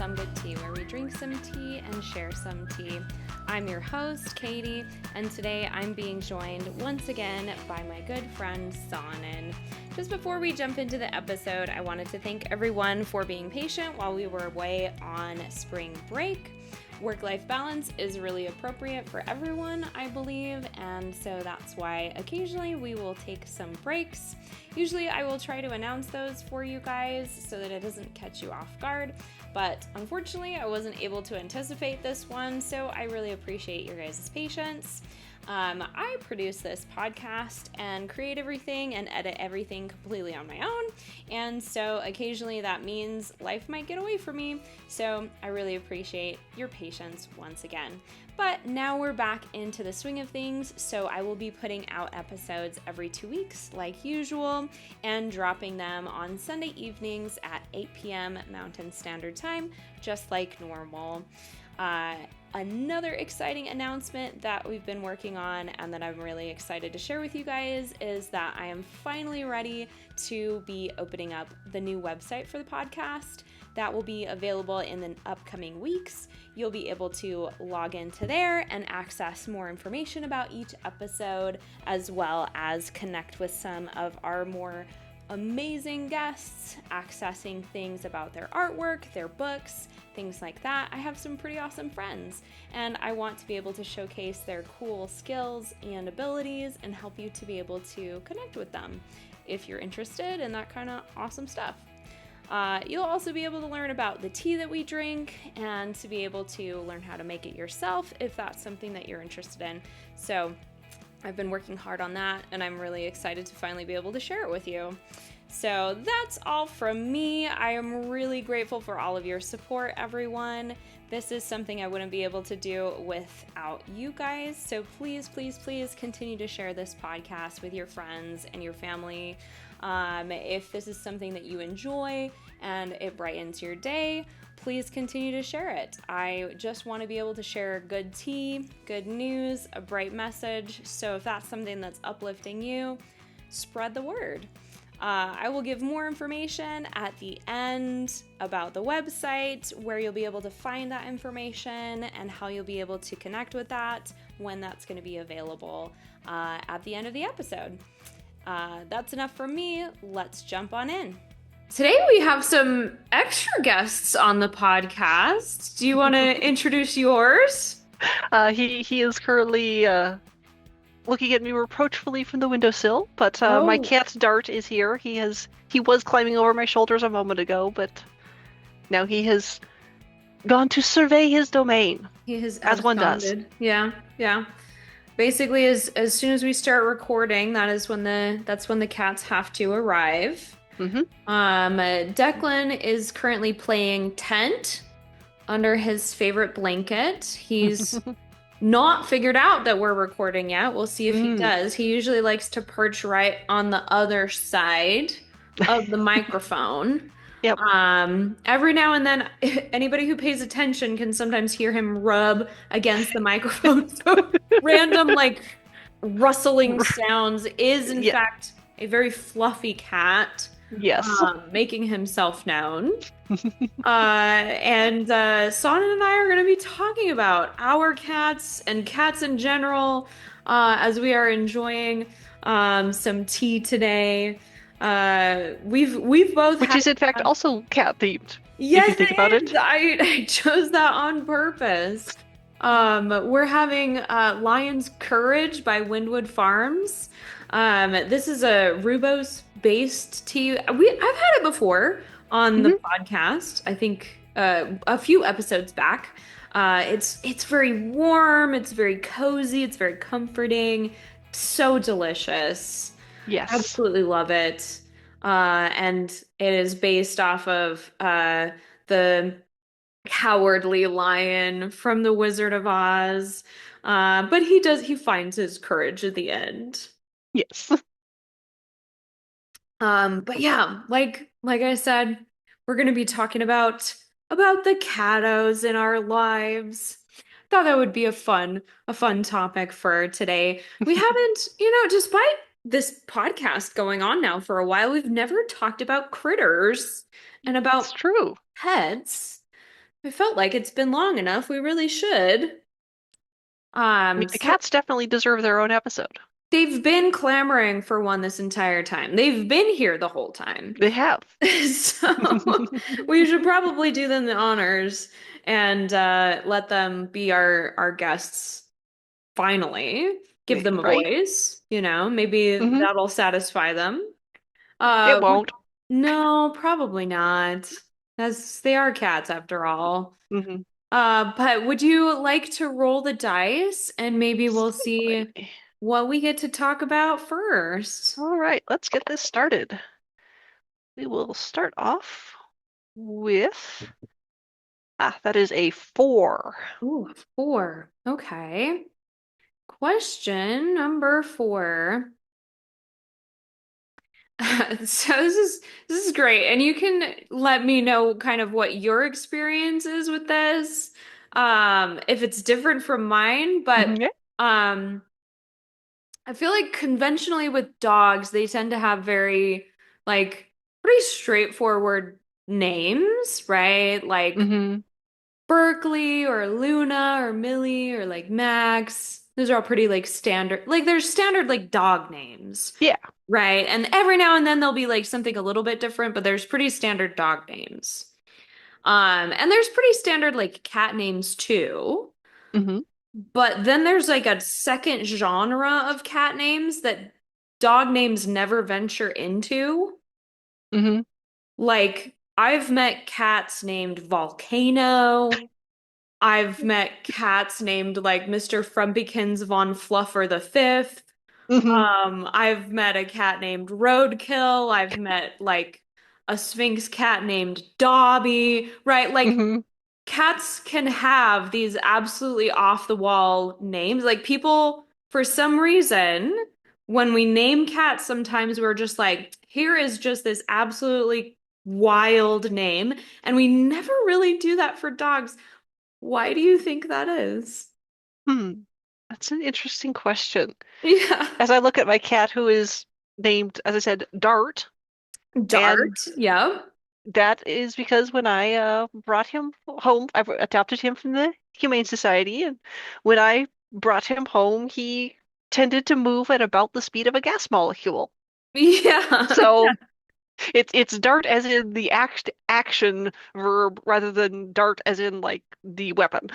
Some Good Tea, where we drink some tea and share some tea. I'm your host, Katie, and today I'm being joined once again by my good friend, Sanan. Just before we jump into the episode, I wanted to thank everyone for being patient while we were away on spring break. Work-life balance is really appropriate for everyone, I believe, and so that's why occasionally we will take some breaks. Usually I will try to announce those for you guys so that it doesn't catch you off guard, but unfortunately I wasn't able to anticipate this one, so I really appreciate your guys' patience. I produce this podcast and create everything and edit everything completely on my own, and so occasionally that means life might get away from me, so I really appreciate your patience once again. But now we're back into the swing of things, so I will be putting out episodes every 2 weeks like usual and dropping them on Sunday evenings at 8 p.m. Mountain Standard Time, just like normal. Another exciting announcement that we've been working on and that I'm really excited to share with you guys is that I am finally ready to be opening up the new website for the podcast. That will be available in the upcoming weeks. You'll be able to log into there and access more information about each episode, as well as connect with some of our more amazing guests, accessing things about their artwork, their books, things like that. I have some pretty awesome friends, and I want to be able to showcase their cool skills and abilities and help you to be able to connect with them if you're interested in that kind of awesome stuff. You'll also be able to learn about the tea that we drink and to be able to learn how to make it yourself if that's something that you're interested in. So I've been working hard on that, and I'm really excited to finally be able to share it with you. So that's all from me. I am really grateful for all of your support, everyone. This is something I wouldn't be able to do without you guys. So please, please, please continue to share this podcast with your friends and your family. If this is something that you enjoy and it brightens your day, please continue to share it. I just want to be able to share good tea, good news, a bright message. So if that's something that's uplifting you, spread the word. I will give more information at the end about the website, where you'll be able to find that information and how you'll be able to connect with that when that's going to be available at the end of the episode. That's enough from me. Let's jump on in. Today we have some extra guests on the podcast. Do you want to introduce yours? He is currently looking at me reproachfully from the windowsill, but my cat Dart is here. He was climbing over my shoulders a moment ago, but now he has gone to survey his domain. He has as one does. Yeah. Basically, as soon as we start recording, that's when the cats have to arrive. Mm-hmm. Declan is currently playing tent under his favorite blanket. He's not figured out that we're recording yet. We'll see if he does. He usually likes to perch right on the other side of the microphone. Yep. Every now and then, anybody who pays attention can sometimes hear him rub against the microphone. So random, rustling sounds is, in fact, a very fluffy cat. Yes. Making himself known. And Sanan and I are going to be talking about our cats and cats in general as we are enjoying some tea today. We've both which is in fact also cat themed. Yes, if you think about it. I chose that on purpose. We're having Lion's Courage by Wynnwood Farms. This is a rooibos based tea. I've had it before on the podcast. I think a few episodes back. It's very warm. It's very cozy. It's very comforting. So delicious. Yes, absolutely love it. And it is based off of the cowardly lion from The Wizard of Oz. But he finds his courage at the end. Yes. But yeah, like I said, we're gonna be talking about the cattos in our lives. Thought that would be a fun topic for today. We haven't, despite this podcast going on now for a while, we've never talked about critters and about It's true. pets. I felt like it's been long enough. We really should. I mean, the So cats definitely deserve their own episode. they've been clamoring for one this entire time. They've been here the whole time. They have. So we should probably do them the honors and let them be our guests finally. Give them a Right? voice, maybe Hmm. that'll satisfy them. It Would won't. no, probably not. As they are cats after all. Hmm. But would you like to roll the dice and maybe we'll see Certainly. what we get to talk about first? All right, let's get this started. We will start off with, that is a 4. Ooh, four. Okay. Question number four. So this is great, and you can let me know kind of what your experience is with this, if it's different from mine. But Mhm. Yeah. um, I feel like conventionally with dogs, they tend to have very like pretty straightforward names, right? Like Hmm. Berkeley or Luna or Millie or like Max. Those are all pretty like standard. Like there's standard like dog names. Yeah. Right. And every now and then there'll be like something a little bit different, but there's pretty standard dog names. And there's pretty standard like cat names too. Hmm. But then there's like a second genre of cat names that dog names never venture into. Hmm. Like I've met cats named Volcano. I've met cats named like Mr. Frumpykins von Fluffer the Fifth. Hmm. I've met a cat named Roadkill. I've met like a Sphinx cat named Dobby, right? Like Hmm. cats can have these absolutely off the wall names. Like people, for some reason, when we name cats, sometimes we're just like, here is just this absolutely wild name. And we never really do that for dogs. Why do you think that is? Hmm. That's an interesting question. Yeah. As I look at my cat who is named, as I said, Dart, and Dart. Yep. that is because when I brought him home, I adopted him from the Humane Society, and when I brought him home, he tended to move at about the speed of a gas molecule. Yeah. So it's dart as in the action verb rather than dart as in like the weapon.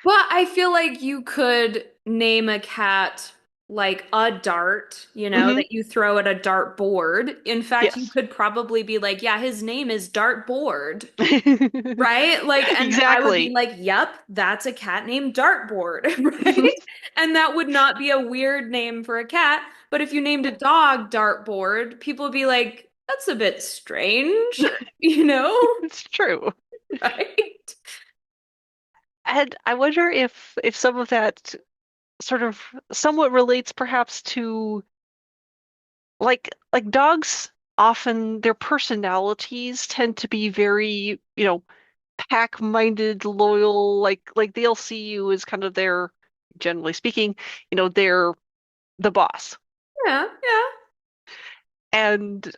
Well, I feel like you could name a cat like a dart, Hmm. that you throw at a dart board. In fact, you Yes. could probably be like, yeah, his name is Dartboard, right? Like, and I would be Exactly. like, yep, that's a cat named Dartboard, right? And that would not be a weird name for a cat. But if you named a dog Dartboard, people would be like, that's a bit strange, you know? It's true. Right? And I wonder if some of that sort of somewhat relates perhaps to like dogs often their personalities tend to be very, pack-minded, loyal, like they'll see you as kind of their, generally speaking, they're the boss. Yeah, yeah. And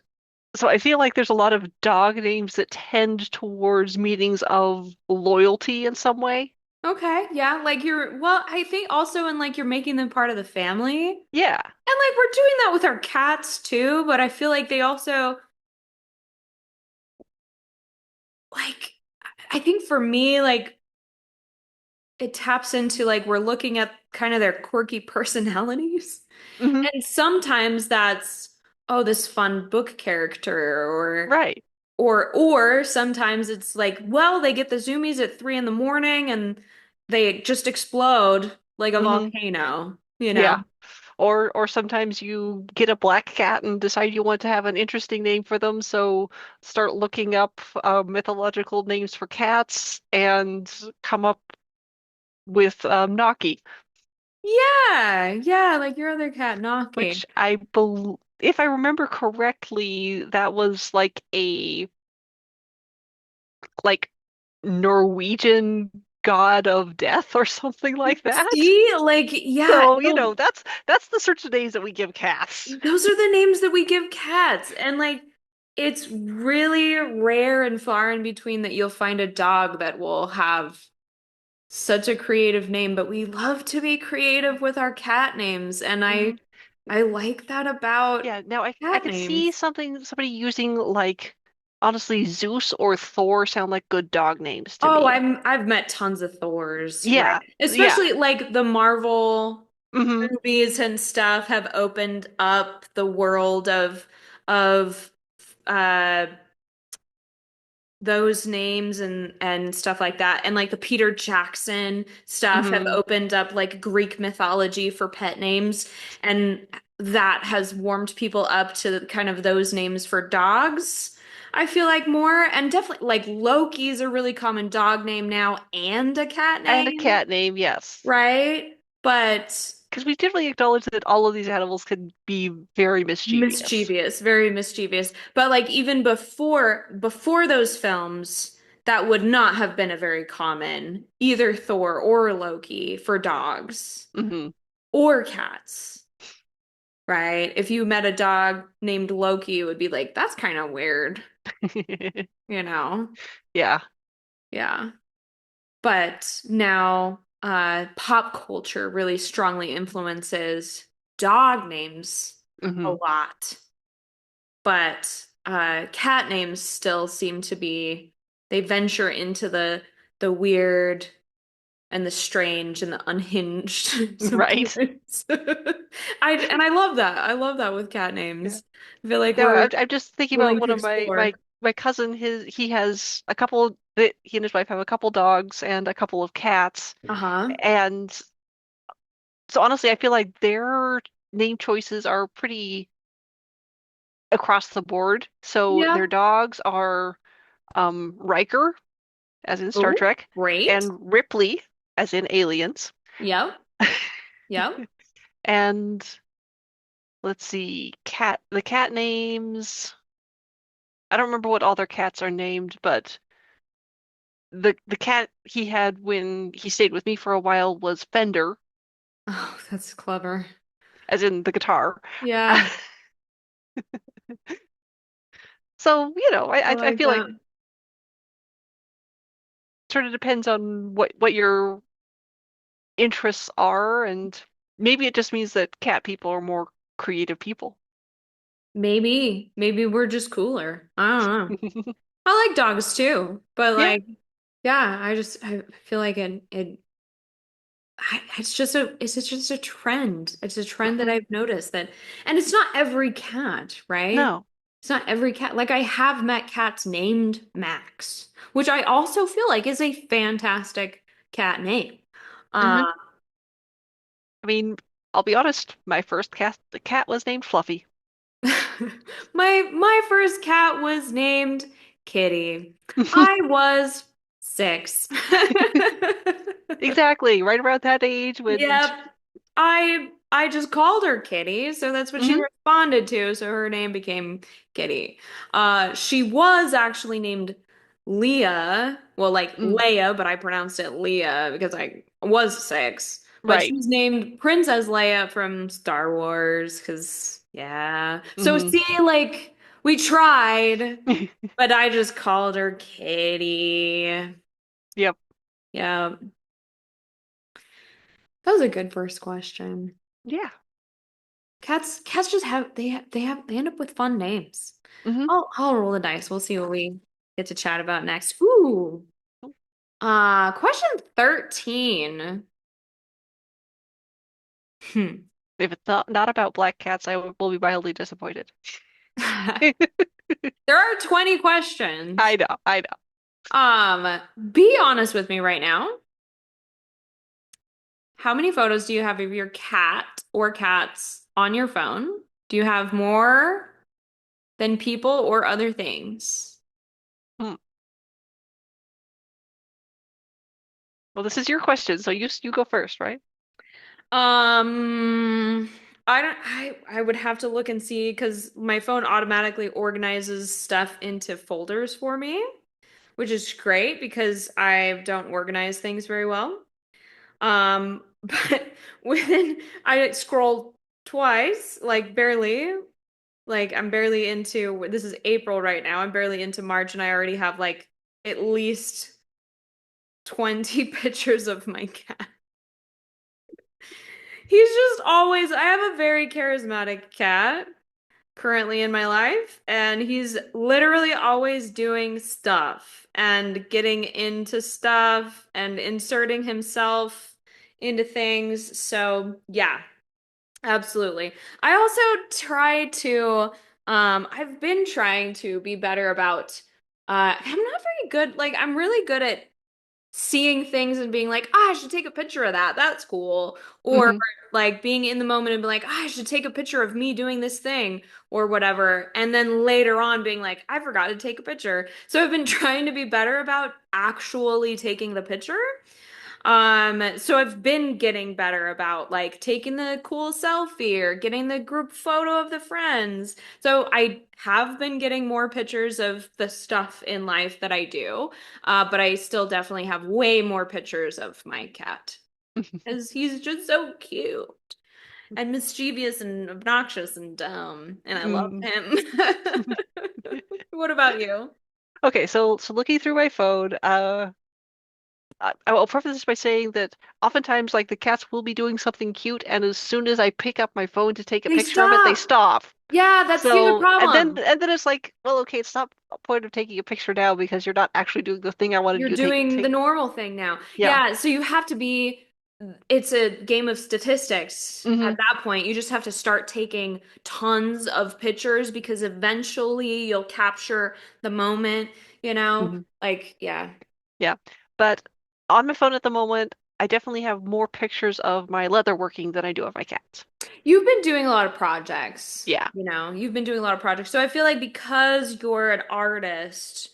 so I feel like there's a lot of dog names that tend towards meanings of loyalty in some way. Okay, yeah, like well, I think also in like you're making them part of the family. And Yeah. like we're doing that with our cats too, but I feel like they also like I think for me like it taps into like we're looking at kind of their quirky personalities. Hmm. And sometimes that's oh this fun book character or Right. or sometimes it's like well they get the zoomies at 3 in the morning and they just explode like a Hmm. volcano, you know? Yeah. Or sometimes you get a black cat and decide you want to have an interesting name for them, so start looking up mythological names for cats and come up with Naki, Yeah, yeah, like your other cat which knocking. I bel if I remember correctly, that was like Norwegian god of death or something like that. See, like, yeah, So, no, that's the sorts of names that we give cats. those are the names that we give cats. And like, it's really rare and far in between that you'll find a dog that will have such a creative name, but we love to be creative with our cat names, and Hmm. I like that about Yeah, now I cat could see names. somebody using like honestly Zeus or Thor sound like good dog names to Oh, me. I've met tons of Thors, right? Yeah, yeah. Especially like the Marvel Hmm. movies and stuff have opened up the world of uh those names and stuff like that. And like the Peter Jackson stuff have Hmm. opened up like Greek mythology for pet names, and that has warmed people up to kind of those names for dogs. I feel like more, and definitely like Loki's a really common dog name now and a cat And a name, cat name, yes. right? But Because we definitely acknowledge that all of these animals can be very mischievous. mischievous, very mischievous. But like even before those films, that would not have been a very common either Thor or Loki for dogs Hmm. or cats, right? If you met a dog named Loki, it would be like, that's kind of weird, you know? Yeah. Yeah. But now pop culture really strongly influences dog names a Hmm. lot. But cat names still seem to be they venture into the weird and the strange and the unhinged Right. sometimes. I love that. I love that with cat Yeah. names. I feel like Now we're I'm just thinking about willing one to of explore. my cousin. He has a couple that he and his wife have a couple dogs and a couple of cats. Uh-huh. And so honestly, I feel like their name choices are pretty across the board. So Yeah. their dogs are Riker, as in Star Oh, Trek, great. and Ripley, as in Aliens. Yep. Yep. And let's see, the cat names. I don't remember what all their cats are named, but the cat he had when he stayed with me for a while was Fender, Oh, that's clever. as in the guitar. Yeah, So, I I like feel like that. sort of depends on what your interests are, and maybe it just means that cat people are more creative people. Maybe we're just cooler. I don't know. I like dogs too, but Yeah. like, yeah, I feel like it's just a trend. It's a trend that Hmm. I've noticed that, and it's not every cat, right? No. It's not every cat. Like I have met cats named Max, which I also feel like is a fantastic cat name. Hmm. Uh, I mean, I'll be honest, my first cat was named Fluffy. my first cat was named Kitty. I was 6. Exactly, right around that age when. Yep. I just called her Kitty, so that's what she Hmm. responded to, so her name became Kitty. She was actually named Leah, well, like Mm, Leia, but I pronounced it Leah because I was 6. But she right. was named Princess Leia from Star Wars, because yeah. So Hmm. see, like we tried, but I just called her Kitty. Yep. Yeah. That was a good first question. Yeah. Cats just they end up with fun names. Hmm. I'll roll the dice. We'll see what we get to chat about next. Ooh. Question 13. Hmm. If it's not about black cats, will be mildly disappointed. There are 20 questions. I know, I know. Be honest with me right now. How many photos do you have of your cat or cats on your phone? Do you have more than people or other things? Hmm. Well, this is your question, so you go first, right? Um, I don't, I would have to look and see because my phone automatically organizes stuff into folders for me, which is great because I don't organize things very well. But I scrolled twice, like barely, Like I'm barely into this is April right now. I'm barely into March and I already have like at least 20 pictures of my cat. He's just always, I have a very charismatic cat currently in my life, and he's literally always doing stuff and getting into stuff and inserting himself into things. So, yeah, absolutely. I also try to, I've been trying to be better about, I'm not very good, like, I'm really good at seeing things and being like, ah, I should take a picture of that. That's cool. Or Hmm. like being in the moment and be like, ah, I should take a picture of me doing this thing or whatever. And then later on being like, I forgot to take a picture. So I've been trying to be better about actually taking the picture. So I've been getting better about like taking the cool selfie or getting the group photo of the friends. So I have been getting more pictures of the stuff in life that I do, but I still definitely have way more pictures of my cat because he's just so cute and mischievous and obnoxious and dumb, and I love Mm. him. What about you? Okay, so looking through my phone, I will preface this by saying that oftentimes, like the cats will be doing something cute, and as soon as I pick up my phone to take a They picture of it, they stop. stop. Yeah, that's the other So, problem. and then it's like, well, okay, it's not a point of taking a picture now because you're not actually doing the thing I wanted You're you to take. doing the Take. normal thing now. Yeah. Yeah, so you have to be, it's a game of statistics. At Hmm. that point, you just have to start taking tons of pictures because eventually you'll capture the moment, you know? Hmm. Like, yeah. Yeah. But on my phone at the moment, I definitely have more pictures of my leather working than I do of my cats. You've been doing a lot of projects, Yeah. you've been doing a lot of projects. So I feel like because you're an artist,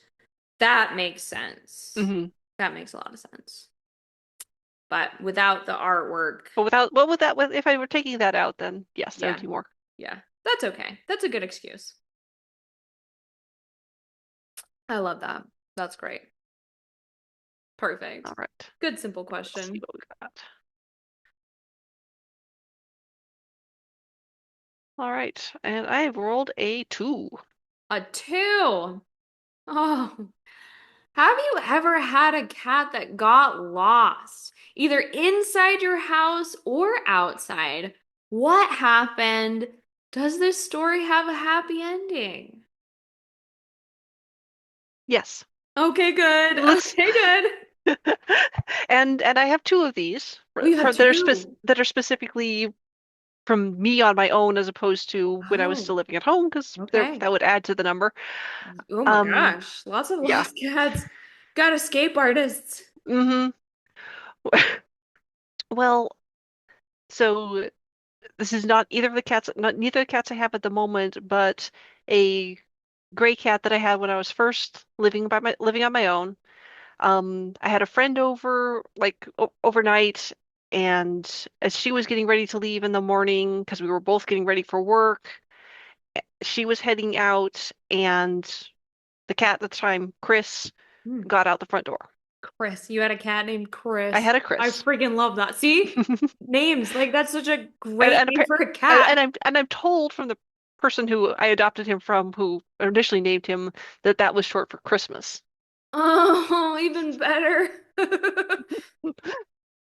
that makes sense. Hmm. That makes a lot of sense. But without the artwork, But without, well, with that, if I were taking that out, then yes, there would yeah, be more. yeah, that's okay. That's a good excuse. I love that. That's great. All Perfect. right. Good simple Let's see question. what we got. All right. And I have rolled a 2. A two. Oh, have you ever had a cat that got lost, either inside your house or outside? What happened? Does this story have a happy ending? Yes. Okay, good. Let's Okay, good. and I have 2 of these Oh, you have two. that are specifically from me on my own as opposed to when I was Oh, still living at home because there okay. that would add to the number. Oh my Um, gosh. Lots of yeah. lost cats. Got escape artists. Hmm. Well, so this is not either of the cats, not neither of the cats I have at the moment, but a gray cat that I had when I was first living on my own. I had a friend over like o overnight, and as she was getting ready to leave in the morning, because we were both getting ready for work, she was heading out, and the cat at the time, Chris, Hmm. got out the front door. Chris, you had a cat named I Chris. had a I Chris. freaking love that. See? Names, like that's such a And great name for a cat. I'm told from the person who I adopted him from, who initially named him, that that was short for Christmas. Oh, even better.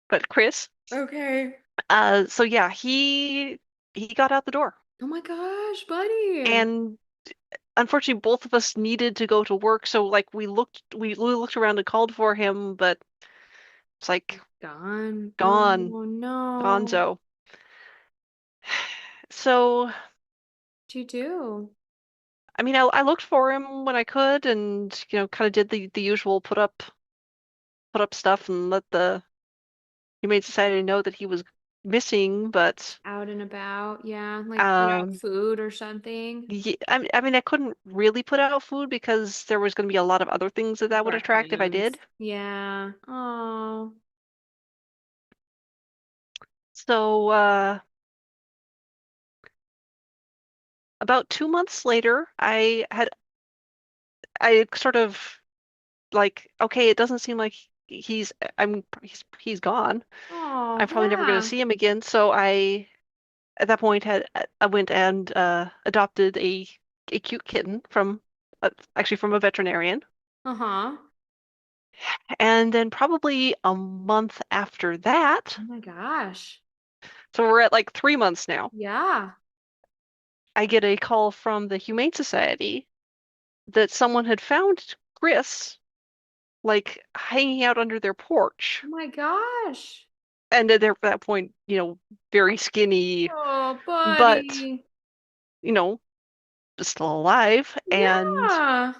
But Chris, Okay. so yeah, he got out the door. Oh my gosh, buddy. And unfortunately both of us needed to go to work, so like we looked around and called for him, but it's like Gone. gone, Oh no. gonzo. So What'd you do? I mean, I looked for him when I could, and kind of did the usual put up stuff and let the Humane Society know that he was missing, but Out and about, yeah, like put out um food or something. I mean I couldn't really put out food because there was going to be a lot of other things that would attract if I Raccoons. did. Yeah. Oh. So about 2 months later, I sort of like, okay, it doesn't seem like he's gone. Oh, I'm probably never going to yeah. see him again. So at that point had I went and adopted a cute kitten from actually from a veterinarian. Uh-huh. And then probably a month after that, Oh my gosh. so we're at like 3 months now, Yeah. I get a call from the Humane Society that someone had found Chris like hanging out under their porch. Oh my gosh. And they're at that point, very skinny, Oh, but, buddy. you know, still alive Yeah.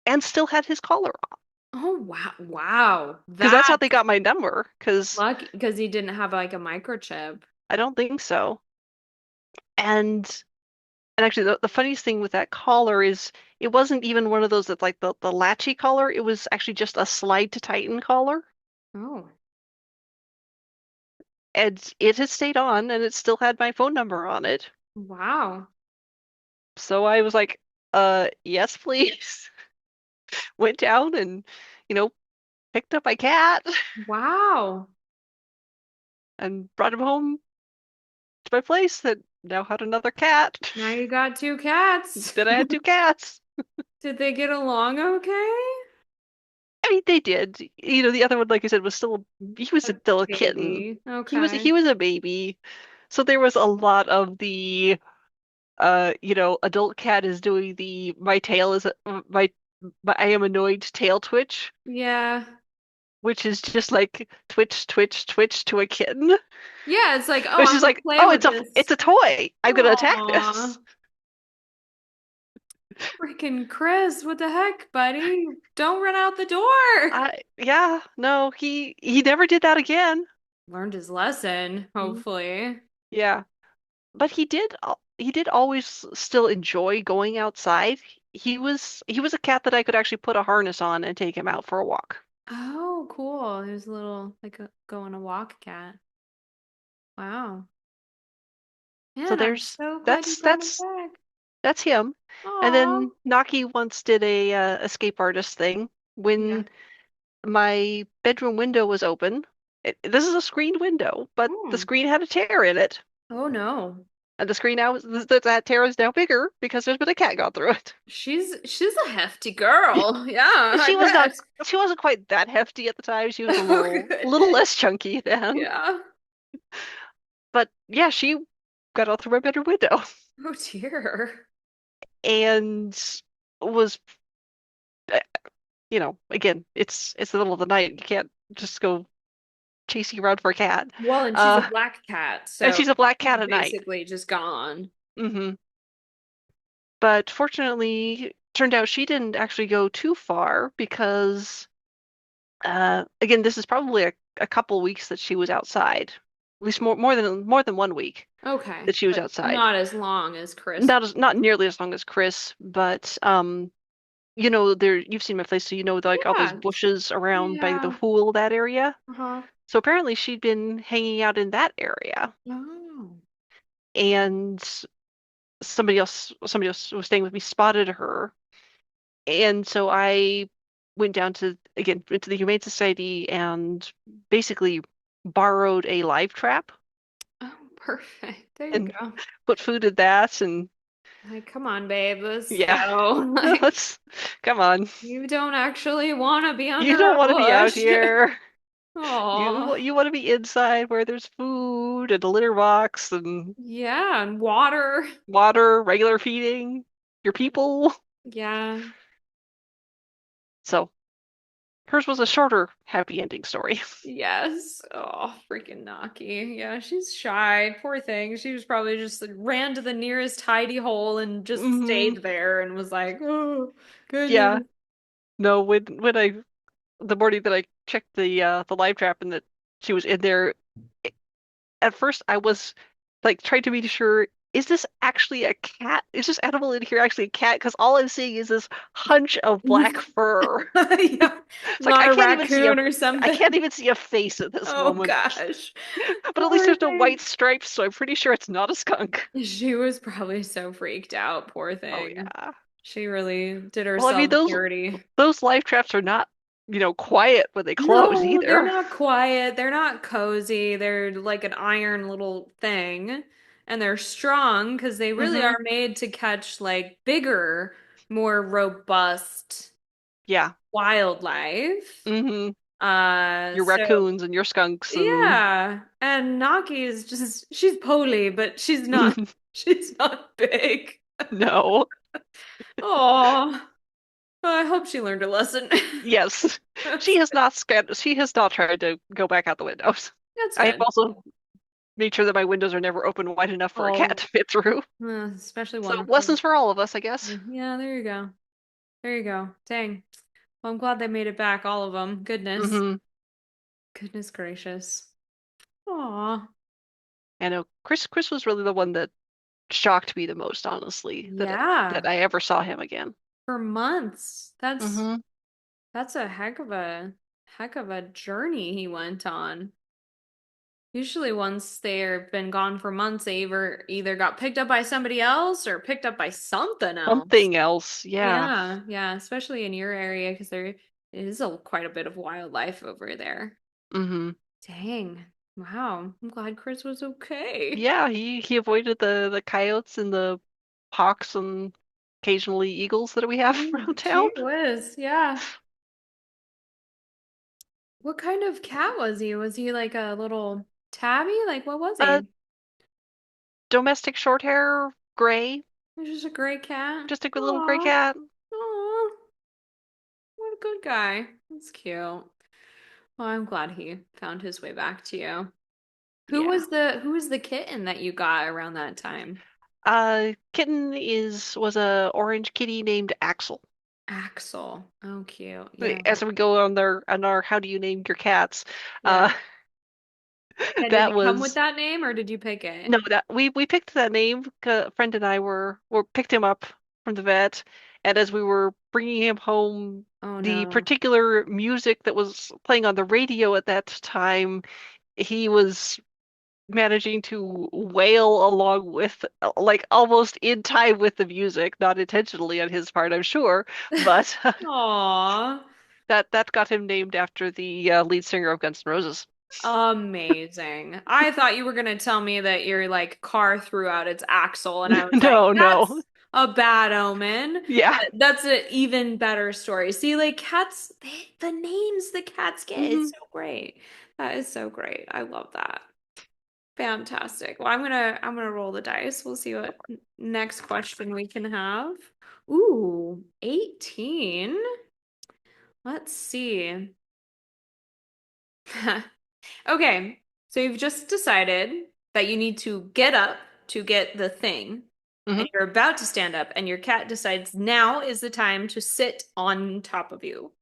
and still had his collar on. Oh wow. Wow. Because that's how they That's got my number, because lucky because he didn't have like a microchip. I don't think so. And and actually the funniest thing with that collar is it wasn't even one of those that's like the latchy collar. It was actually just a slide to tighten collar. Oh. And it had stayed on and it still had my phone number on it. Wow. So I was like, yes, please. Went down and, you know, picked up my cat Wow. and brought him home to my place that now had another cat. Now you got two cats. Then I had two cats. Did they get along okay? I mean, they did. The other one, like I said, he was A still a kitten. baby. He Okay. was a baby. So there was a lot of the adult cat is doing the my tail is my I am annoyed tail twitch, Yeah. which is just like twitch, twitch, twitch to a kitten. Yeah, it's like, oh, Which I'm is gonna like, play oh, with it's this. a toy. I'm gonna attack Aw. this. Freaking Chris, what the heck, buddy? Don't run out the door. Yeah, no, he never did that again. Learned his lesson, Mm, hopefully. yeah, but he did always still enjoy going outside. He was a cat that I could actually put a harness on and take him out for a walk. Oh, cool. He was a little like a go on a walk cat. Wow. So Man, I'm there's so glad you that's brought him that's back. that's him. And Aw. then Naki once did a escape artist thing Yeah. when my bedroom window was open. This is a screened window, but the Hmm. screen had a tear in it. Oh no. And the screen now that tear is now bigger because there's been a cat gone through it. She's a hefty girl. Yeah, I She was not bet. she wasn't quite that hefty at the time. She was a Oh little goodness. less chunky then. Yeah. But yeah, she got out through my bedroom window Oh dear. and was uh, again, it's the middle of the night. You can't just go chasing around for a cat. Well, and she's a Uh, black cat, and so she's a black she's cat at night. basically just gone. But fortunately, turned out she didn't actually go too far because, again, this is probably a couple weeks that she was outside. At least more than 1 week Okay, that she was but outside. not as long as Chris. Not nearly as long as Chris, but there you've seen my place, so like all those Yeah. bushes around by the Yeah. pool, that area. Uh-huh. So apparently she'd been hanging out in that area, Oh. and somebody else was staying with me spotted her. And so I went down into the Humane Society and basically borrowed a live trap Oh, perfect. There you and go. put food in that. And Like, come on, babe, let's yeah, go. Like, let's come on. you don't actually want to be You under don't a want to be out bush. here. Oh. You want to be inside where there's food and a litter box and Yeah, and water. water, regular feeding, your people. Yeah. So hers was a shorter happy ending story. Yes. Oh, freaking Naki. Yeah, she's shy. Poor thing. She was probably just like, ran to the nearest hidey hole and just hmm stayed there and was like, oh, Yeah. goodness. No, when I the morning that I checked the live trap and that she was in there, at first I was like trying to be sure, is this actually a cat? Is this animal in here actually a cat? Because all I'm seeing is this hunch of black fur. Yeah, It's like not a raccoon or I can't something. even see a face at this Oh moment. gosh. But at least Poor there's no white thing. stripes, so I'm pretty sure it's not a skunk. She was probably so freaked out, poor Oh thing. yeah. She really did Well, I mean herself dirty. those live traps are not, quiet when they close No, they're either. not quiet. They're not cozy. They're like an iron little thing. and they're strong because they really Mm-hmm. are made to catch like bigger, more robust Yeah. wildlife. Mm-hmm. Your So raccoons and your skunks and yeah, and Naki is just she's poly, but she's not big. no. Oh, I hope she learned a lesson. Yes. She That's has not scanned, she has not tried to go back out the windows. that's I have good. also made sure that my windows are never open wide enough for a cat Oh, to fit through. especially So one for lessons for all of us, I guess. yeah, there you go. There you go. Dang. Well, I'm glad they made it back, all of them. Goodness. Mm-hmm. Goodness gracious. Aw. I know Chris was really the one that shocked me the most, honestly, that Yeah. I ever saw him again. For months. Mm-hmm. That's a heck of a journey he went on. Usually once they've been gone for months, they either got picked up by somebody else or picked up by something else. Something else, yeah. Yeah, yeah, especially in your area because there is quite a bit of wildlife over there. Mm-hmm. Dang. Wow. I'm glad Chris was okay. Yeah, he avoided the coyotes and the hawks and occasionally eagles that we have around town. Gee whiz. Yeah. What kind of cat was he? Was he like a little tabby? Like what was Uh, he? domestic short hair, gray, He's just a gray cat. just a good little gray Aw. cat. Aw. What a good guy. That's cute. Well, I'm glad he found his way back to you. Yeah. Who was the kitten that you got around that time? Kitten is was a orange kitty named Axel. Axel. Oh, cute. Yeah. As we go on our how do you name your cats, Yeah. uh, Yeah, did that it come with was that name or did you pick it? no that we picked that name. A friend and I were picked him up from the vet, and as we were bringing him home, Oh the no. particular music that was playing on the radio at that time, he was managing to wail along with, like almost in time with the music, not intentionally on his part, I'm sure, but Aw. that got him named after the lead singer of Guns N' Roses. Amazing. I thought you were gonna tell me that your like car threw out its axle and I was like, No, no. that's a bad omen. Yeah. That's an even better story. See, like cats, the names the cats get, it's Hmm. so great. That is so great. I love that. Fantastic. Well, I'm gonna roll the dice. We'll see what next question we can have. Ooh, 18. Let's see. Okay, so you've just decided that you need to get up to get the thing, and Hmm. you're about to stand up, and your cat decides now is the time to sit on top of you.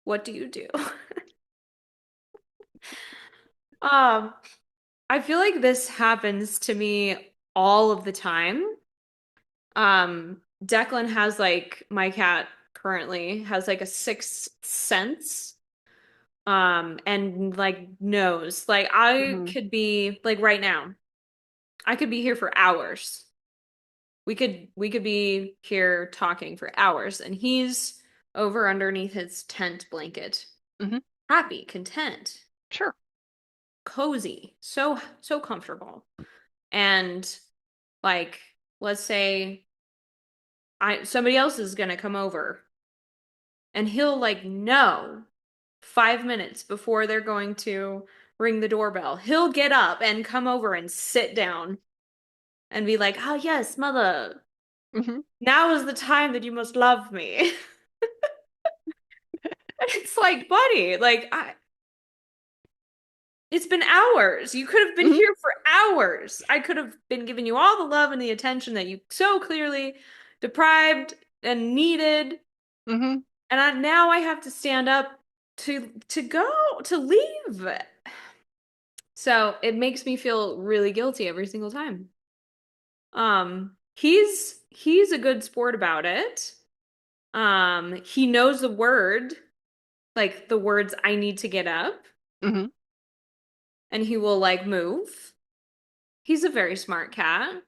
What do you do? Um, I feel like this happens to me all of the time. Declan has like my cat currently has like a sixth sense. And like knows. Like I Hmm. could be like right now. I could be here for hours. We could be here talking for hours and he's over underneath his tent blanket. Hmm. Happy, content, Sure. cozy, so comfortable. And like let's say I somebody else is gonna come over and he'll like know 5 minutes before they're going to ring the doorbell. He'll get up and come over and sit down and be like, "Ah, yes, mother. Hmm. Now is the time that you must love me." And it's like, buddy, it's been hours. You could have been Hmm. here for hours. I could have been giving you all the love and the attention that you so clearly deprived and needed. Hmm. And now I have to stand up to go to leave. So it makes me feel really guilty every single time. He's a good sport about it. He knows the word, like the words I need to get up, Hmm. and he will like move. He's a very smart cat.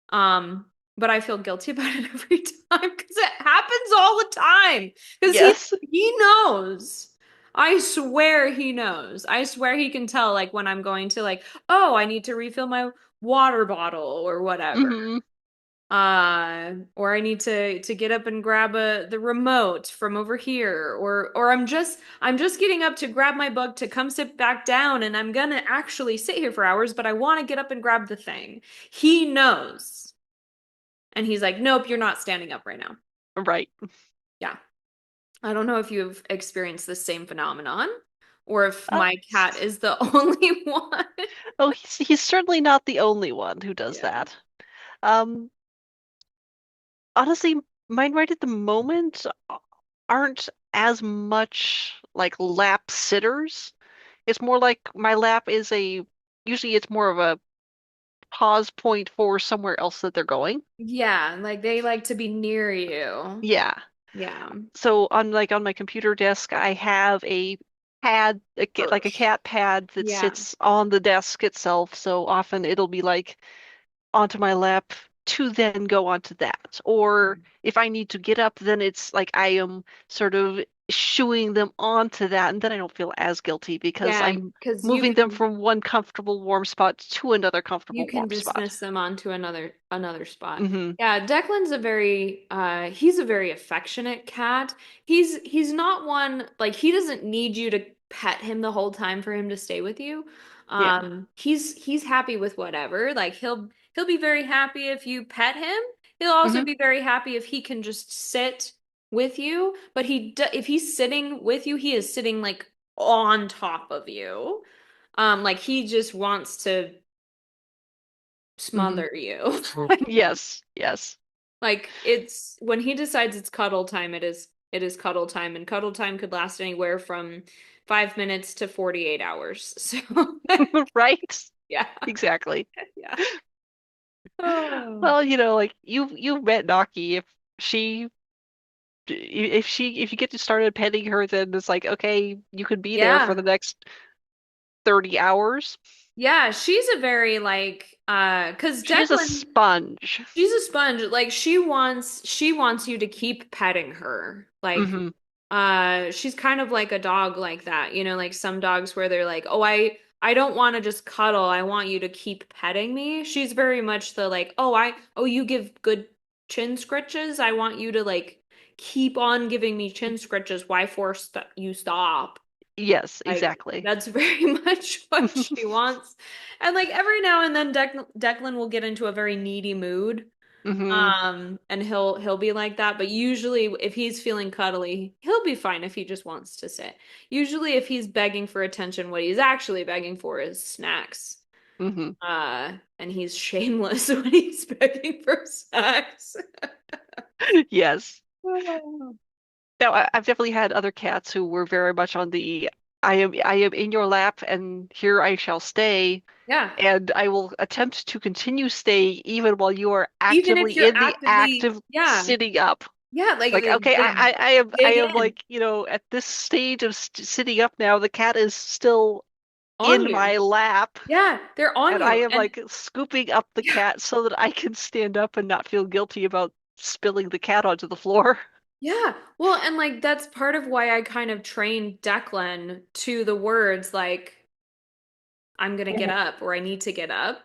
Um, but I feel guilty about it every time because it happens all the time. Because Yes. he knows. I swear he knows. I swear he can tell like when I'm going to like, oh, I need to refill my water bottle or whatever. Hmm. Or I need to get up and grab the remote from over here, or I'm just getting up to grab my book to come sit back down, and I'm gonna actually sit here for hours, but I want to get up and grab the thing. He knows. And he's like, "Nope, you're not standing up right now." Right. Yeah. I don't know if you've experienced the same phenomenon or if Uh, my cat is the only one. oh, he's certainly not the only one who does Yeah. that. Um, Honestly, mine right at the moment aren't as much like lap sitters. It's more like my lap is usually it's more of a pause point for somewhere else that they're going. Yeah, like they like to be near you. Yeah. Yeah. So on my computer desk, I have a pad, like a Perch. cat pad that Yeah. sits on the desk itself. So often it'll be like onto my lap to then go onto that. Or if I need to get up, then it's like I am sort of shooing them onto that, and then I don't feel as guilty because Yeah, I'm because moving them from one comfortable warm spot to another you comfortable can warm spot. dismiss them onto another spot. Hmm. Yeah, Declan's a very he's a very affectionate cat. He's not one like he doesn't need you to pet him the whole time for him to stay with you. Yeah. He's happy with whatever. Like he'll be very happy if you pet him. He'll also Hmm. be very happy if he can just sit with you, but if he's sitting with you, he is sitting like on top of you. Like he just wants to Hmm. smother you. Yes. Yes. Like it's when he decides it's cuddle time, it is cuddle time, and cuddle time could last anywhere from 5 minutes to 48 hours. So Right? yeah, Exactly. yeah. Oh. Well, like you've met Naki. She if you get to started petting her, then it's like, okay, you could be there for the Yeah. next 30 hours. Yeah, she's a very like 'cause She is a Declan sponge. she's a sponge. Like she wants you to keep petting her. Like Hmm. she's kind of like a dog like that. Like some dogs where they're like, "Oh, I don't want to just cuddle. I want you to keep petting me." She's very much the like, "Oh, you give good chin scritches. I want you to like keep on giving me chin scritches. Why force you stop?" Yes, Like exactly. that's very much what she wants. And like every now and then Declan will get into a very needy mood. Hmm. And he'll be like that, but usually if he's feeling cuddly, he'll be fine if he just wants to sit. Usually if he's begging for attention, what he's actually begging for is snacks. Hmm. And he's shameless when he's begging for snacks. Yes. Now, I've definitely had other cats who were very much on the I am in your lap and here I shall stay, Yeah. and I will attempt to continue staying even while you are Even if actively you're in the actively, act of yeah. sitting up. Yeah, like Like, okay, they I dig am in like, at this stage of sitting up now, the cat is still on in you. my lap, Yeah, they're on and I you. am And like scooping up the cat so that I can stand up and not feel guilty about spilling the cat onto the floor. yeah. Well, and like that's part of why I kind of trained Declan to the words like I'm gonna get up or I need to get up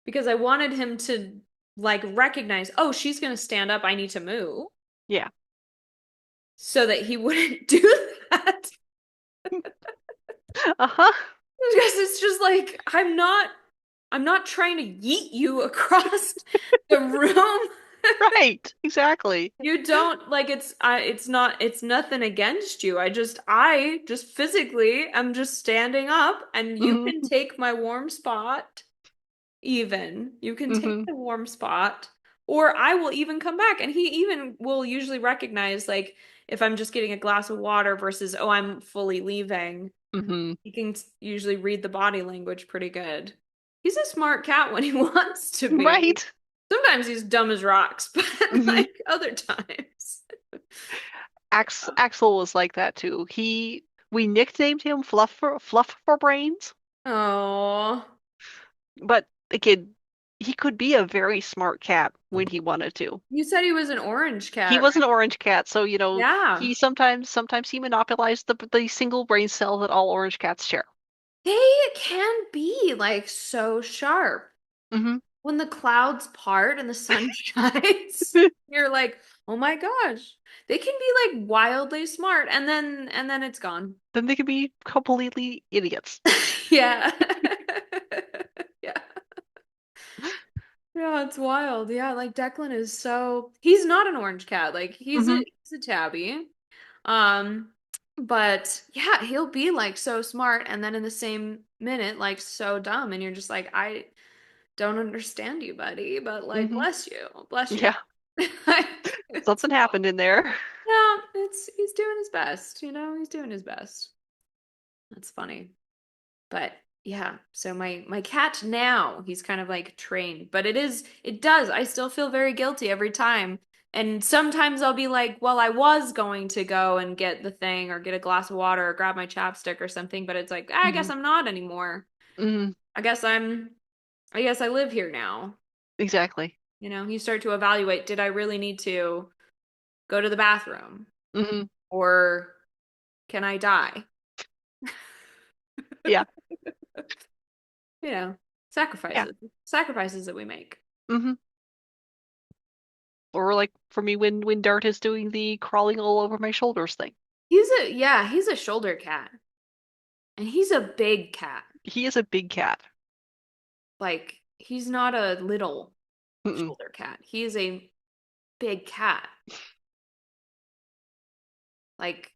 because I wanted him to like recognize, oh, she's gonna stand up, I need to move Yeah. so that he wouldn't do that. Uh-huh. Because it's just like I'm not trying to yeet you across the room. Right. Exactly. You don't like it's nothing against you. I just physically am just standing up and you Hmm. can take my warm spot even. You can take Hmm. the warm spot or I will even come back and he even will usually recognize like if I'm just getting a glass of water versus oh I'm fully leaving. Hmm. He can usually read the body language pretty good. He's a smart cat when he wants to be. Right. Sometimes he's dumb as rocks, but Hmm. like other times. Axel was like that too. We nicknamed him Fluff for Brains, Oh, but again, he could be a very smart cat when he wanted to. you said he was an orange He cat, was an right? orange cat, so Yeah. he sometimes he monopolized the single brain cell that all orange cats share. They can be like so sharp. Mm-hmm. When the clouds part and the sun shines, you're like, oh my gosh, they can be like wildly smart, and then it's gone. Then they could be completely idiots. Yeah. Yeah. Yeah, it's wild. Yeah, like Declan is so he's not an orange cat. Like Mm-hmm. he's a tabby. Um, but yeah, he'll be like so smart and then in the same minute like so dumb and you're just like I don't understand you, buddy, but like Mm-hmm. bless you. Bless you. Yeah. It's Something happened in there. yeah, it's he's doing his best, he's doing his best. That's funny. But yeah, so my cat now, he's kind of like trained, but it does. I still feel very guilty every time. And sometimes I'll be like, well, I was going to go and get the thing or get a glass of water or grab my chapstick or something, but it's like, I Mm-hmm. guess I'm not anymore. Mm-hmm. I guess I guess I live here now. Exactly. You start to evaluate, did I really need to go to the bathroom Mm-hmm. or can I die? Yeah. You know, Yeah. sacrifices that we make. Mm-hmm. Or like for me when Dart is doing the crawling all over my shoulders thing. He's a shoulder cat. And he's a big cat. He is a big cat. Like, he's not a little Mm-mm. shoulder cat. He is a big cat. Like,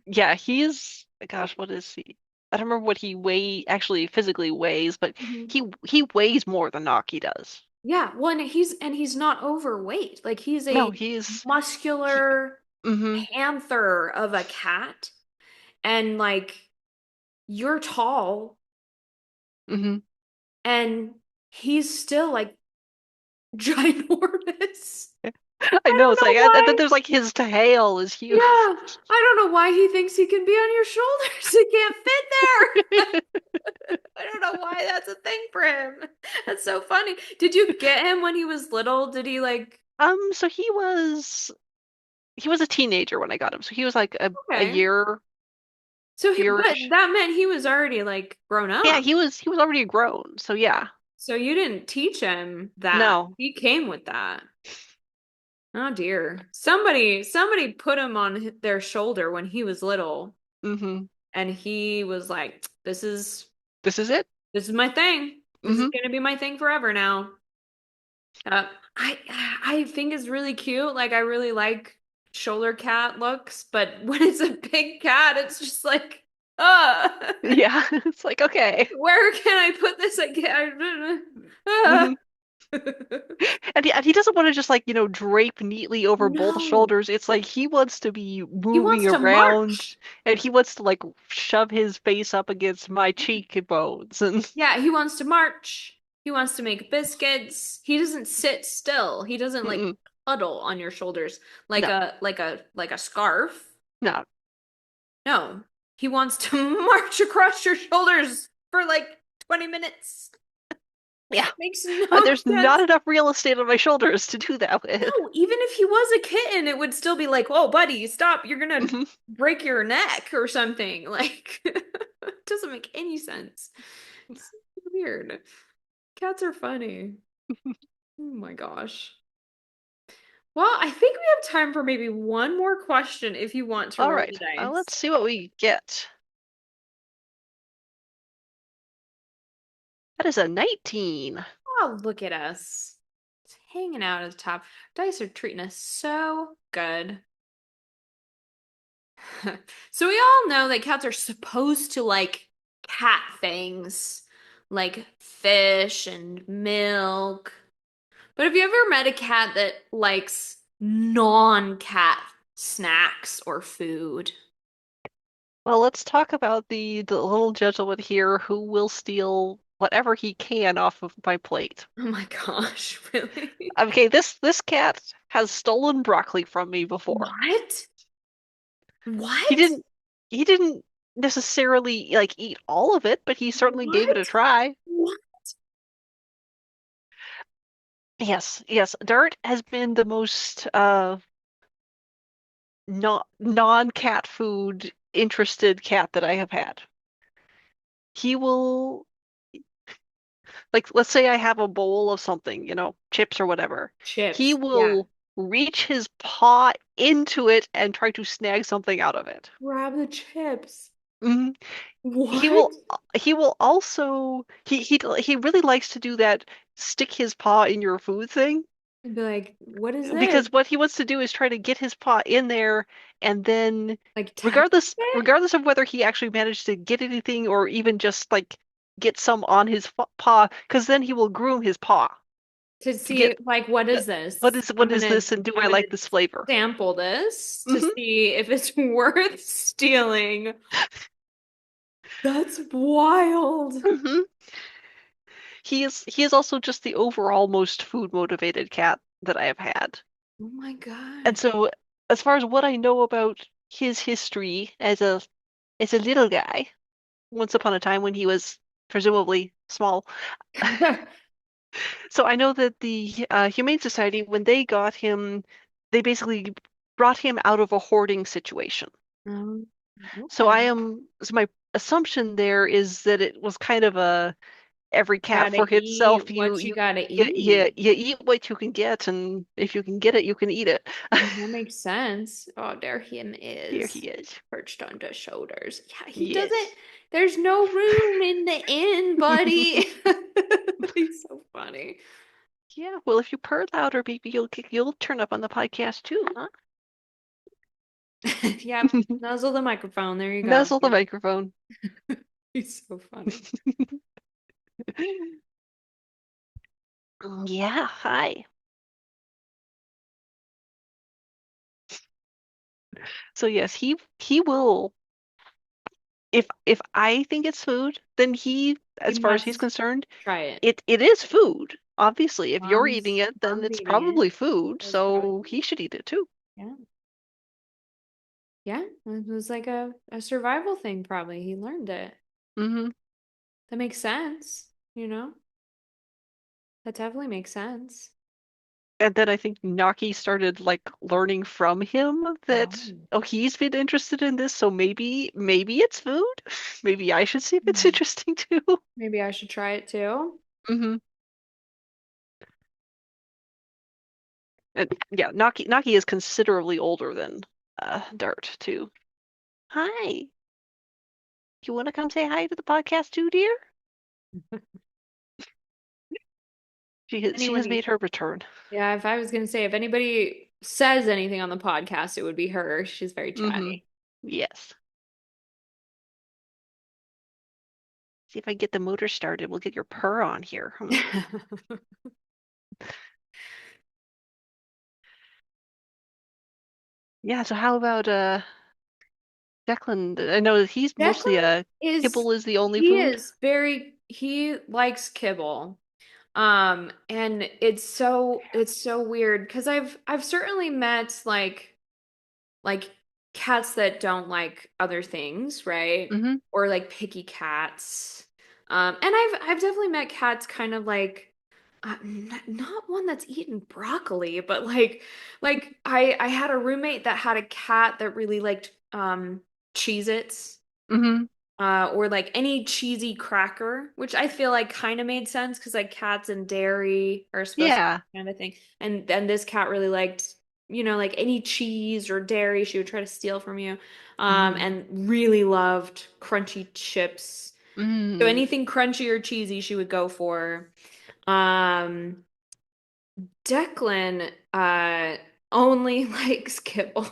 Yeah, he's gosh, what is he? I don't remember what he actually physically weighs, but Mhm. he weighs more than Naki does. Yeah, well, and he's not overweight. Like he's No, a he muscular mm-hmm. panther of a cat. And like you're tall Mm-hmm. and he's still like ginormous. I I know don't it's like know and then why. there's like his tail is Yeah, huge. I don't know why he thinks he can be on your shoulders. He can't fit there. I don't know why that's a thing for him. That's so funny. Did you get him when he was little? Did he like So he was a teenager when I got him. So he was like a okay. year So but year that meant he was already like grown Yeah, up. he was already grown. So yeah. So you didn't teach him that. No. He came with that. Oh dear. Somebody put him on their shoulder when he was little Mm-hmm. and he was like, This is it. this is my thing. This is Mm-hmm. gonna be my thing forever now. Uh, I I think it's really cute. Like I really like shoulder cat looks, but when it's a big cat, it's just like, uh, Yeah. It's like okay. where can I put this again? Mm-hmm. And he doesn't want to just like, drape neatly over both No, shoulders. It's like he wants to be he wants moving to around march. and he wants to like shove his face up against my cheekbones and Yeah, he wants to march. He wants to make biscuits. He doesn't sit still. He doesn't like mm-mm. huddle on your shoulders like No. a scarf. No. No, he wants to march across your shoulders for like 20 minutes. Yeah. Makes no There's not sense. enough real estate on my shoulders to do that with. No, even if he was a kitten, it would still be like, "Whoa, buddy, stop. You're gonna hmm break your neck or something." Like, it doesn't make any sense. It's weird. Cats are funny. Oh my gosh. Well, I think we have time for maybe one more question if you want to All roll right. the dice. Let's see what we get. That is a 19. Oh, look at us. Just hanging out at the top. Dice are treating us so good. So we all know that cats are supposed to like cat things, like fish and milk. But have you ever met a cat that likes non-cat snacks or food? Well, let's talk about the little gentleman here who will steal whatever he can off of my plate. Oh my gosh, really? Okay, this cat has stolen broccoli from me before. What? He What? didn't he didn't necessarily like eat all of it, but he certainly gave it a What? try. What? Yes, yes. Dart has been the most not non-cat food interested cat that I have had. He will like let's say I have a bowl of something, chips or whatever. He Chips. Yeah. will reach his paw into it and try to snag something out of it. Grab the chips. Mhm. He What? will he will also he really likes to do that stick his paw in your food thing And be like, what is this? because what he wants to do is try to get his paw in there and then Like test regardless it regardless of whether he actually managed to get anything or even just like get some on his paw because then he will groom his paw to to see get like what uh, is this? what is this and do I I'm gonna like this flavor? sample this to Hmm. see if it's worth stealing. That's wild. Hmm. He is also just the overall most food motivated cat that I have had. Oh my And gosh. so as far as what I know about his history as a little guy, once upon a time when he was presumably small. So I know that the Humane Society, when they got him, they basically brought him out of a hoarding situation. Um, So okay. my assumption there is that it was kind of a every cat Gotta for eat himself. what you gotta eat. You eat what you can get, and if you can get it, you can eat it. That makes sense. Oh, there him Here is, he is. perched on the shoulders. Yeah, he doesn't. Yes. There's no room in the inn, buddy. He's so funny. Yeah, well, if you purr louder, maybe you'll turn up on the podcast too, huh? Yep, nuzzle the microphone. There you go. Nuzzle the microphone. He's so funny. Yeah, hi. So yes, he will if I think it's food, then He as far as he's must concerned, try it. it is food. Obviously, if you're eating it, then Mom's it's eating it. probably food, That's probably so he should eat it too. yeah. Yeah, it was like a survival thing, probably. He learned it. Hmm. That makes sense, you know? That definitely makes sense. And then I think Naki started like learning from him that Oh. oh he's been interested in this, so maybe it's food. Maybe I should see if it's Hmm. interesting too. Maybe I should try it too. Hmm. And yeah, Naki is considerably older than Dart too. Hi. You want to come say hi to the podcast too, dear? She has Anyway, made her return. yeah, if I was gonna say if anybody says anything on the podcast, it would be her. She's very Hmm. chatty. Yes. See if I get the motor started. We'll get your purr on here. Hmm. Yeah, so how about Declan? I know that he's mostly Declan a is kibble is the only he food. is very he likes kibble. And it's so weird because I've certainly met like cats that don't like other things, right? Hmm. Or like picky cats. And I've definitely met cats kind of like not one that's eaten broccoli, but like I had a roommate that had a cat that really liked Cheez-Its Hmm. or like any cheesy cracker, which I feel like kind of made sense because like cats and dairy are supposed to Yeah. be kind of thing. And then this cat really liked, like any cheese or dairy, she would try to steal from you. Hmm. And really loved crunchy chips. So Mm. anything crunchy or cheesy, she would go for. Um, Declan only likes kibble.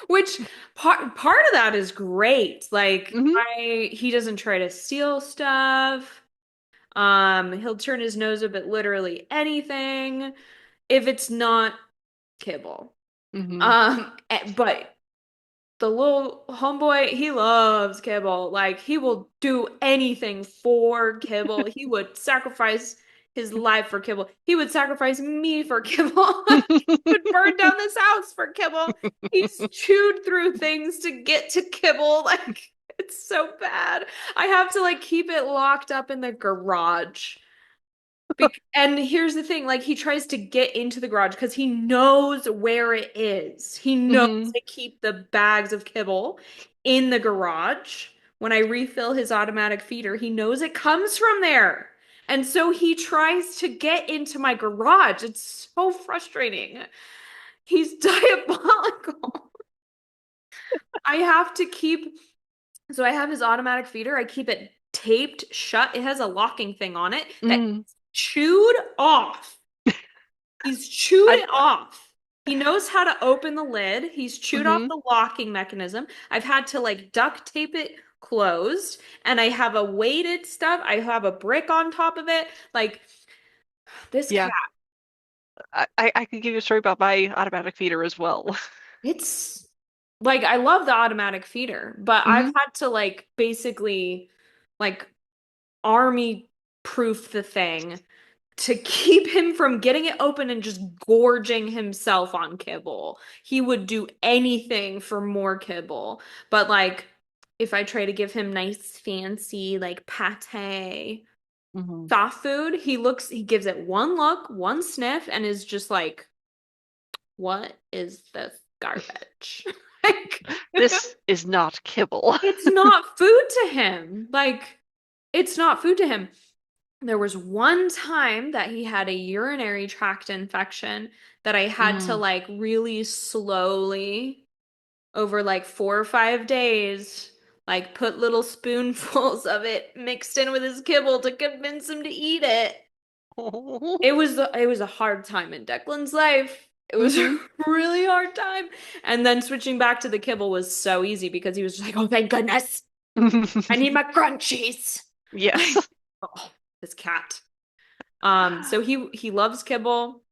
Which part of that is great. Like Hmm. he doesn't try to steal stuff. He'll turn his nose up at literally anything if it's not kibble. Hmm. But the little homeboy, he loves kibble. Like he will do anything for kibble. He would sacrifice his life for kibble. He would sacrifice me for kibble. He would burn down this house for kibble. He's chewed through things to get to kibble. Like it's so bad. I have to like keep it locked up in the garage and here's the thing, like he tries to get into the garage because he knows where it is. He knows Hmm. to keep the bags of kibble in the garage. When I refill his automatic feeder, he knows it comes from there. And so he tries to get into my garage. It's so frustrating. He's diabolical. I have to keep, so I have his automatic feeder. I keep it taped shut. It has a locking thing on it that Mm. chewed off. He's chewed I it off. He knows how to open the lid. He's chewed off hmm the locking mechanism. I've had to like duct tape it closed, and I have a weighted stuff. I have a brick on top of it. Like this cat, yeah. I could give you a story about my automatic feeder as well. it's like I love the automatic feeder, but I've hmm had to like basically like army proof the thing to keep him from getting it open and just gorging himself on kibble. He would do anything for more kibble. But like if I try to give him nice fancy like pate hmm soft food, he gives it one look, one sniff, and is just like, what is this garbage? Like This is not kibble. it's not food to him. Like it's not food to him. There was one time that he had a urinary tract infection that I had to Mm. like really slowly over like 4 or 5 days, like put little spoonfuls of it mixed in with his kibble to convince him to eat it. It was a hard time in Declan's life. It was hmm a really hard time. And then switching back to the kibble was so easy because he was just like, "Oh, thank goodness. I need my crunchies." Yes. Like, oh, this cat. So he loves kibble.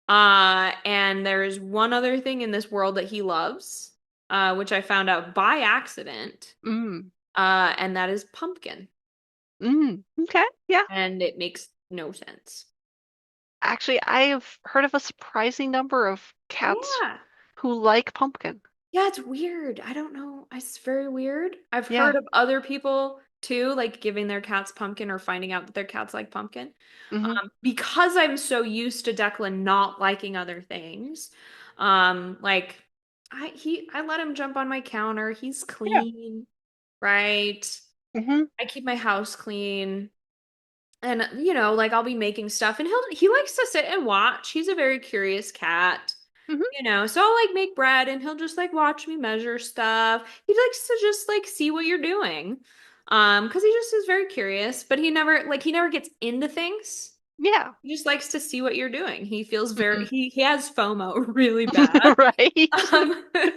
And there's one other thing in this world that he loves, which I found out by accident. Mm. And that is pumpkin. Okay. Yeah. And it makes no sense. Actually, I have heard of a surprising number of cats Yeah. who like pumpkin. Yeah, it's weird. I don't know. It's very weird. I've heard Yeah. of other people too, like giving their cats pumpkin or finding out that their cats like pumpkin. hmm Because I'm so used to Declan not liking other things. Like I let him jump on my counter. He's Yeah. clean, right? hmm I keep my house clean. And like I'll be making stuff and he likes to sit and watch. He's a very curious cat. hmm So I'll like make bread and he'll just like watch me measure stuff. He likes to just like see what you're doing. Because he just is very curious, but he never gets into things. Yeah. He just likes to see what you're doing. He feels hmm he has FOMO really bad. Right.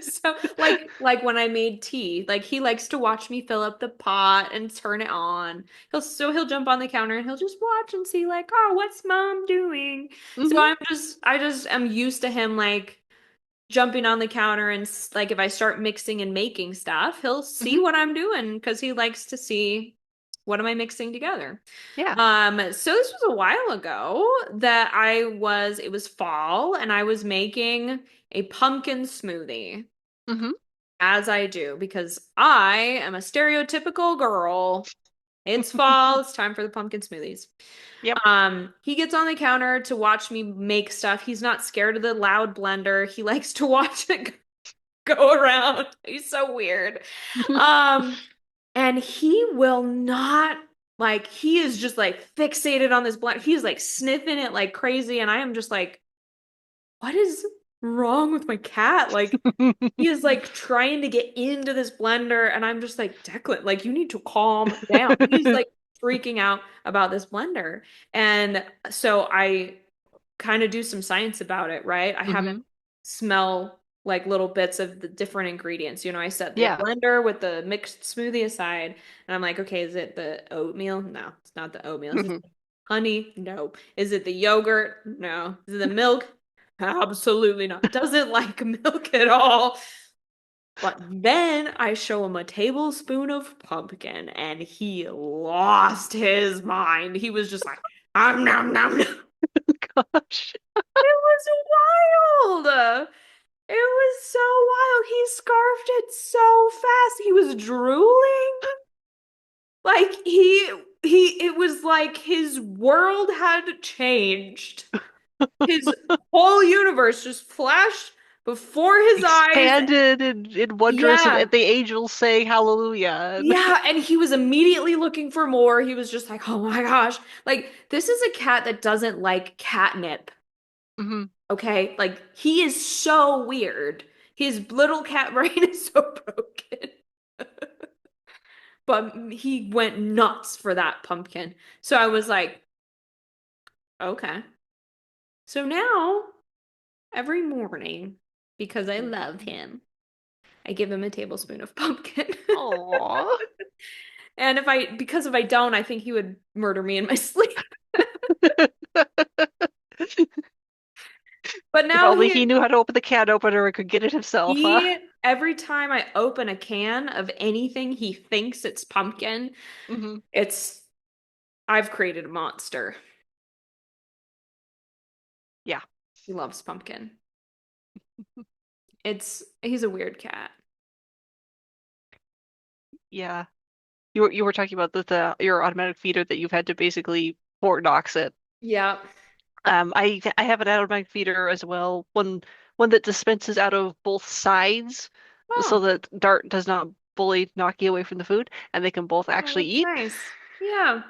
So like when I made tea, like he likes to watch me fill up the pot and turn it on. He'll jump on the counter and he'll just watch and see like, oh, what's mom doing? So hmm I just am used to him like jumping on the counter and like if I start mixing and making stuff, he'll see hmm what I'm doing because he likes to see what am I mixing together. Yeah. So this was a while ago that it was fall and I was making a pumpkin smoothie, hmm as I do, because I am a stereotypical girl. It's fall, it's time for the pumpkin smoothies. Yep. He gets on the counter to watch me make stuff. He's not scared of the loud blender. He likes to watch it go around. He's so weird. Um, and he will not like he is just like fixated on this blender. He's like sniffing it like crazy, and I am just like, what is wrong with my cat? Like he is like trying to get into this blender, and I'm just like, Declan, like you need to calm down. He's like freaking out about this blender. And so I kind of do some science about it, right? I have him hmm smell like little bits of the different ingredients. I set the Yeah. blender with the mixed smoothie aside, and I'm like, okay, is it the oatmeal? No, it's not the oatmeal. Is it hmm the honey? No. Is it the yogurt? No. Is it the milk? Absolutely not. Doesn't like milk at all. But then I show him a tablespoon of pumpkin, and he lost his mind. He was just like, nom, nom, nom. Gosh. It was wild. It was so wild. He scarfed it so fast. He was drooling. Like it was like his world had changed. His whole universe just flashed before his eyes. Expanded in wondrous, Yeah. and the angels saying hallelujah. Yeah, and he was immediately looking for more. He was just like, "Oh my gosh." Like, this is a cat that doesn't like catnip. Hmm. Okay? Like, he is so weird. His little cat brain is so broken. But he went nuts for that pumpkin. So I was like, okay. So now, every morning, because I love him, I give him a tablespoon of pumpkin. Aww. And because if I don't, I think he would murder me in my sleep. But If now only he knew how to open the can opener and could get it himself, huh? every time I open a can of anything, he thinks it's pumpkin. Hmm. It's, I've created a monster. Yeah. He loves pumpkin. He's a weird cat. Yeah. You were talking about your automatic feeder that you've had to basically Fort Knox it. Yeah. I have an automatic feeder as well, one that dispenses out of both sides, so Oh, that Dart does not bully Naki away from the food, and they can both oh, actually that's eat. nice. Yeah.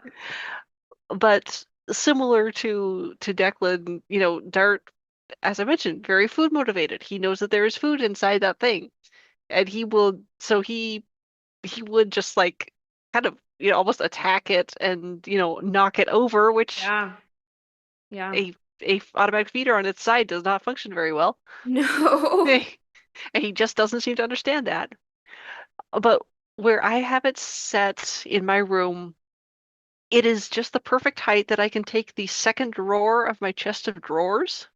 But similar to Declan, Dart, as I mentioned, very food motivated. He knows that there is food inside that thing, and he would just like kind of almost attack it and knock it over, which Yeah. Yeah. a automatic feeder on its side does not function very well. No. And he just doesn't seem to understand that. But where I have it set in my room, it is just the perfect height that I can take the second drawer of my chest of drawers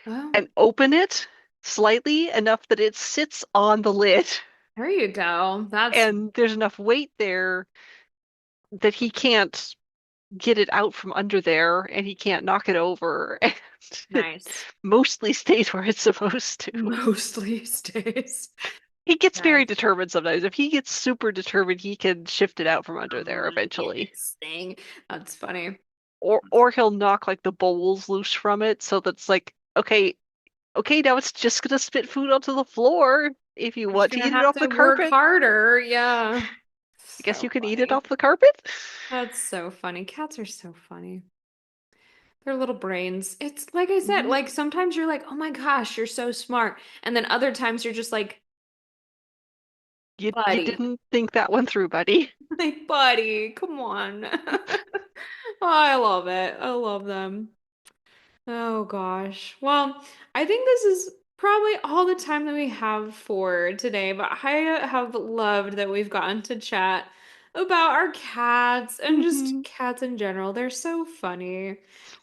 Well, and open it slightly enough that it sits on the lid. there you go. That's And there's enough weight there that he can't get it out from under there and he can't knock it over. And it nice. mostly stays where it's supposed to. Mostly stays. He gets very Nice. determined sometimes. If he gets super determined, he can shift it out from under there Get eventually. this thing. That's funny. Or he'll knock like the bowls loose from it so that's like, okay, now it's just gonna spit food onto the floor. If you You're just want to gonna eat it have off to the work carpet, harder. Yeah. I guess So you can eat it funny. off the carpet. That's so funny. Cats are so funny. Their little brains. It's like I said, Mhm. like sometimes you're like, oh my gosh, you're so smart. And then other times you're just like, You buddy, didn't think that one through, buddy. like, buddy, come on. Oh, I love it. I love them. Oh gosh. Well, I think this is probably all the time that we have for today, but I have loved that we've gotten to chat about our cats and just Hmm. cats in general. They're so funny.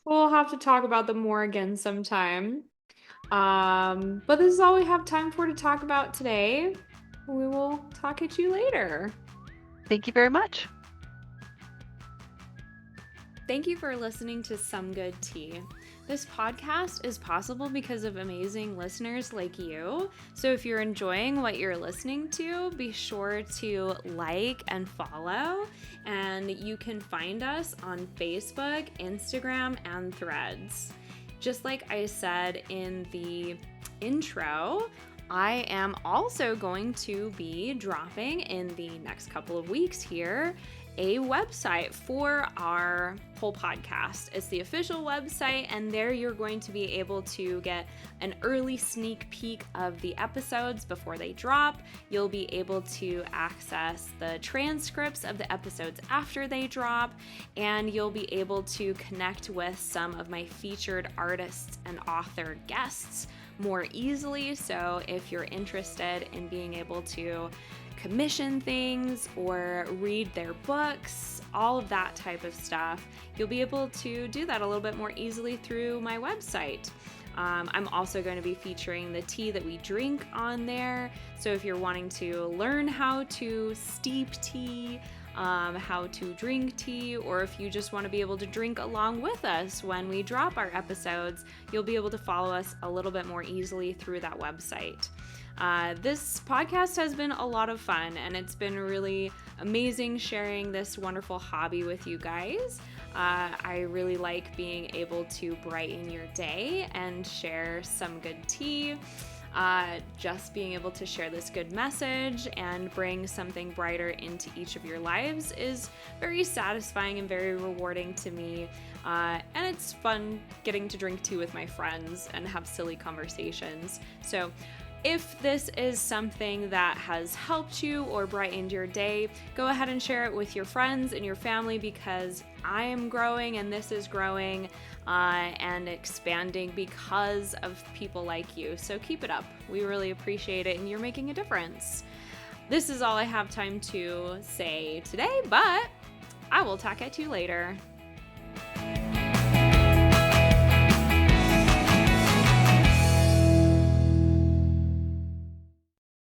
We'll have to talk about them more again sometime. But this is all we have time for to talk about today. We will talk at you later. Thank you very much. Thank you for listening to Some Good Tea. This podcast is possible because of amazing listeners like you. So if you're enjoying what you're listening to, be sure to like and follow. And you can find us on Facebook, Instagram, and Threads. Just like I said in the intro, I am also going to be dropping in the next couple of weeks here a website for our whole podcast. It's the official website, and there you're going to be able to get an early sneak peek of the episodes before they drop. You'll be able to access the transcripts of the episodes after they drop, and you'll be able to connect with some of my featured artists and author guests more easily. So if you're interested in being able to commission things or read their books, all of that type of stuff, you'll be able to do that a little bit more easily through my website. I'm also going to be featuring the tea that we drink on there. So if you're wanting to learn how to steep tea, how to drink tea, or if you just want to be able to drink along with us when we drop our episodes, you'll be able to follow us a little bit more easily through that website. This podcast has been a lot of fun, and it's been really amazing sharing this wonderful hobby with you guys. I really like being able to brighten your day and share some good tea. Just being able to share this good message and bring something brighter into each of your lives is very satisfying and very rewarding to me. And it's fun getting to drink tea with my friends and have silly conversations. So if this is something that has helped you or brightened your day, go ahead and share it with your friends and your family, because I am growing and this is growing and expanding because of people like you. So keep it up. We really appreciate it, and you're making a difference. This is all I have time to say today, but I will talk at you later.